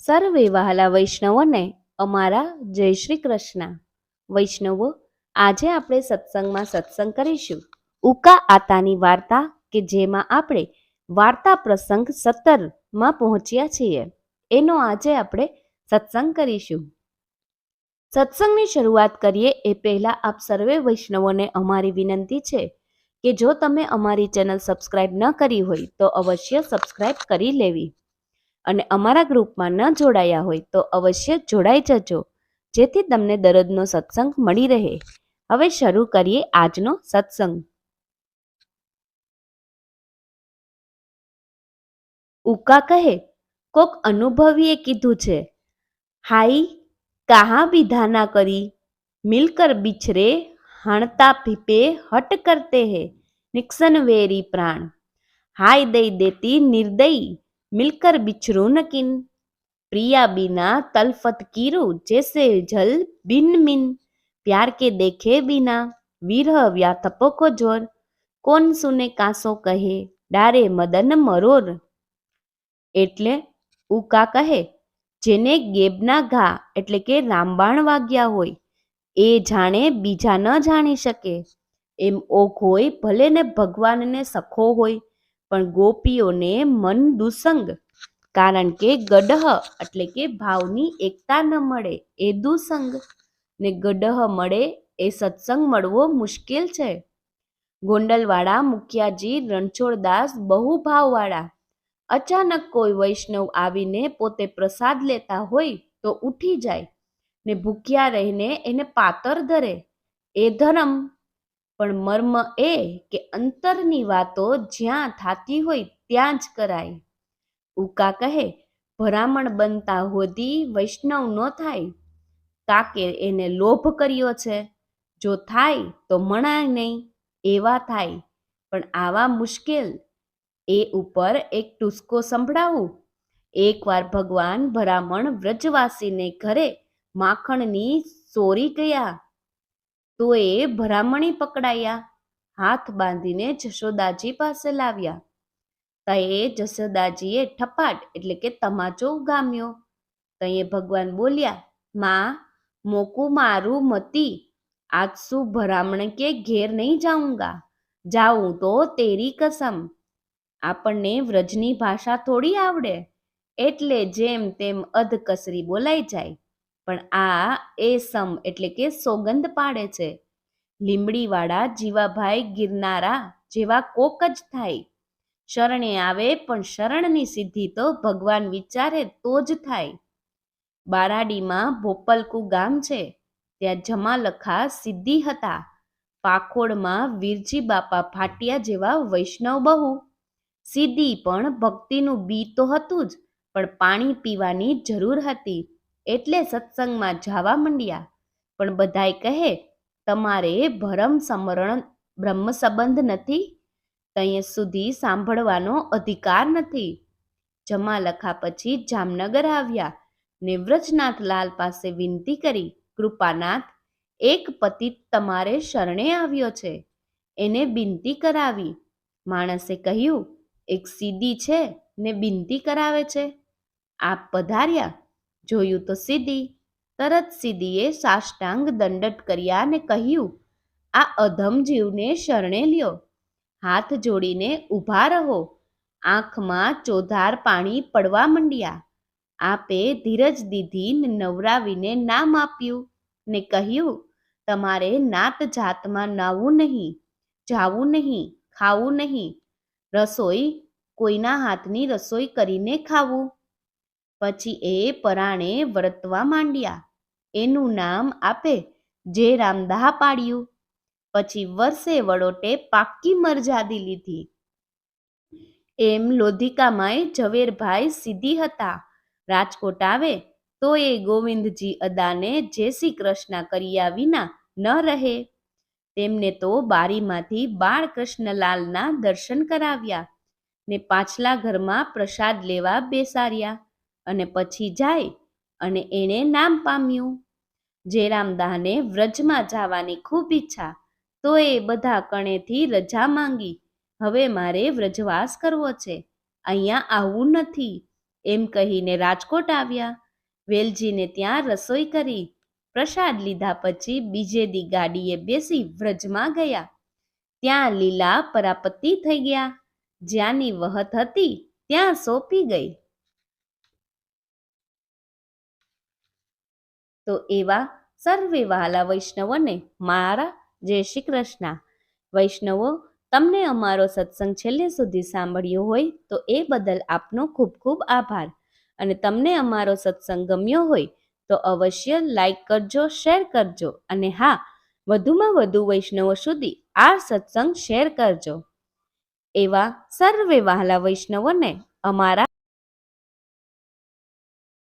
સર્વે વહાલા વૈષ્ણવોને અમારા જય શ્રી કૃષ્ણ. વૈષ્ણવો, આજે આપણે સત્સંગમાં સત્સંગ કરીશું ઉકા આતાની વાર્તા, કે જેમાં આપણે વાર્તા પ્રસંગ 17માં પહોંચ્યા છીએ. એનો આજે આપણે સત્સંગ કરીશું. સત્સંગની શરૂઆત કરીએ એ પહેલા આપ સર્વે વૈષ્ણવોને અમારી વિનંતી છે કે જો તમે અમારી ચેનલ સબસ્ક્રાઇબ ન કરી હોય તો અવશ્ય સબસ્ક્રાઇબ કરી લેવી અને અમારા ગ્રુપમાં ન જોડાયા હોય તો અવશ્ય જોડાઈ જજો, જેથી તમને દરરોજનો સત્સંગ મળી રહે. હવે શરૂ કરીએ આજનો સત્સંગ. ઉકા કહે, કોક અનુભવીએ કીધું છે, હાઈ કહાં વિધાના કરી, મિલકર બિછરે હણતા પીપે હટ કરતે હે, નિક્સન વેરી પ્રાણ, હાય દઈ દેતી નિર્દયી मिलकर बिछरू न किन, प्रिया बिना तलफत कीरू जैसे जल बिन मिन, प्यार के देखे बिना विरह व्यातपो को जोर, कोन सुने कांसो कहे डारे मदन मरोर. એટલે ઉકા કહે, જેને ગેબના ઘા એટલે કે રામબાણ વાગ્યા હોય એ જાણે બીજા ન જાણી શકે. એમ ઓઘ હોય ભલે ને ભગવાનને સખો હોય, પણ ગોપીઓને મન દુસંગ, કારણ કે ગડહ એટલે કે ભાવની એકતા ન મળે એ દુસંગ, ને ગડહ મળે એ સત્સંગ મળવો મુશ્કેલ છે. ગોંડલવાળા મુખિયાજી રણછોડદાસ બહુ ભાવવાળા. અચાનક કોઈ વૈષ્ણવ આવીને પોતે પ્રસાદ લેતા હોય તો ઉઠી જાય ને ભૂખ્યા રહીને એને પાતર ધરે, એ ધર્મ. પણ મર્મ એ કે અંતરની વાતો જ્યાં થાતી હોય ત્યાં જ કરાય. ઉકા કહે, ભરામણ બનતા હોદી વૈષ્ણવ નો થાય, કાકે એને લોભ કર્યો છે. જો થાય તો મણાય નહીં, એવા થાય. પણ આવા મુશ્કેલ. એ ઉપર એક ટુસ્કો સંભળાવું. એકવાર ભગવાન ભરામણ વ્રજવાસીને ઘરે માખણની ચોરી ગયા તો એ ભરામણી પકડાયા, હાથ બાંધીને જશોદાજી પાસે લાવ્યા. તયે જશોદાજીએ ઠપાટ એટલે કે તમાચો ઉગામ્યો. તયે ભગવાન બોલ્યા, માં મોકું મારું મતી, આજ શું ભરામણ કે ઘેર નહીં જાઉંગા, જાઉં તો તેરી કસમ. આપણને વ્રજની ભાષા થોડી આવડે, એટલે જેમ તેમ અધકસરી બોલાઈ જાય. પણ આ એ સમ એટલે કે સોગંદ પાડે છે. લીમડીવાળા જીવાભાઈ ગિરનારા જેવા કોક જ થાય. શરણે આવે પણ શરણની સિદ્ધિ તો ભગવાન વિચારે તો જ થાય. બારાડીમાં ભોપલકુ ગામ છે, ત્યાં જમાલખા સિદ્ધિ હતા. પાખોડમાં વીરજી બાપા ભાટિયા જેવા વૈષ્ણવ બહુ. સિદ્ધિ પણ ભક્તિનું બી તો હતું જ, પણ પાણી પીવાની જરૂર હતી, એટલે સત્સંગમાં જવા માંડ્યા. પણ બધાય કહે, તમારે ભરમ સમરણ બ્રહ્મ સંબંધ નથી, ત્યાં સુધી સાંભળવાનો અધિકાર નથી. જમાલખા પછી જામનગર આવ્યા ને વ્રજનાથ લાલ પાસે વિનંતી કરી, કૃપાનાથ, એક પતિત તમારે શરણે આવ્યો છે, એને બિનતી કરાવી. માણસે કહ્યું, એક સીધી છે ને બિનતી કરાવે છે. આપ પધાર્યા, જોયું તો સીધી. તરત સીધીએ સાષ્ટાંગ દંડટ કર્યા ને કહ્યું, આ અધમ જીવને શરણે લ્યો, હાથ જોડીને ઊભા રહો. આંખમાં ચોધાર પાણી પડવા માંડ્યા. આપે ધીરજ દીધી ને નવરાવીને નામ આપ્યું ને કહ્યું, તમારે નાત જાતમાં નાવું નહીં, જાવું નહીં, ખાવું નહીં, રસોઈ કોઈના હાથની રસોઈ કરીને ખાવું. પછી એ પરાણે વર્તવા માંડ્યા. એનું નામ આપે જે રામદાહ પાડ્યું. પછી વર્ષે વડોટે પાક્કી મરજાદી લીધી. એમ લોધિકામાંય ઝવેરભાઈ સીધી હતા. રાજકોટ આવે તો એ ગોવિંદજી અદાને જય શ્રી કૃષ્ણ કર્યા વિના ન રહે. તેમને તો બારીમાંથી બાળકૃષ્ણલાલના દર્શન કરાવ્યા ને પાછલા ઘરમાં પ્રસાદ લેવા બેસાડ્યા અને પછી જાય અને એણે નામ પામ્યું. જયરામદાસને વ્રજમાં જવાની ખૂબ ઈચ્છા, તો એ બધા કણેથી રજા માંગી. હવે મારે વ્રજવાસ કરવો છે, અહીંયા આવવું નથી. એમ કહીને રાજકોટ આવ્યા. વેલજીને ત્યાં રસોઈ કરી. પ્રસાદ લીધા પછી બીજે દી ગાડીએ બેસી વ્રજમાં ગયા. ત્યાં લીલા પરાપતિ થઈ ગયા. જ્યાંની વહત હતી ત્યાં સોંપી ગઈ. તો એવા સર્વે વહાલા વૈષ્ણવોને મારા જય શ્રી કૃષ્ણ. વૈષ્ણવો, તમને અમારો સત્સંગ છેલ્લે સુધી સાંભળ્યો હોય તો એ બદલ આપનો ખૂબ ખૂબ આભાર. અને તમને અમારો સત્સંગ ગમ્યો હોય તો અવશ્ય લાઈક કરજો, શેર કરજો અને હા, વધુમાં વધુ વૈષ્ણવો સુધી આ સત્સંગ શેર કરજો. એવા સર્વે વહાલા વૈષ્ણવોને અમારા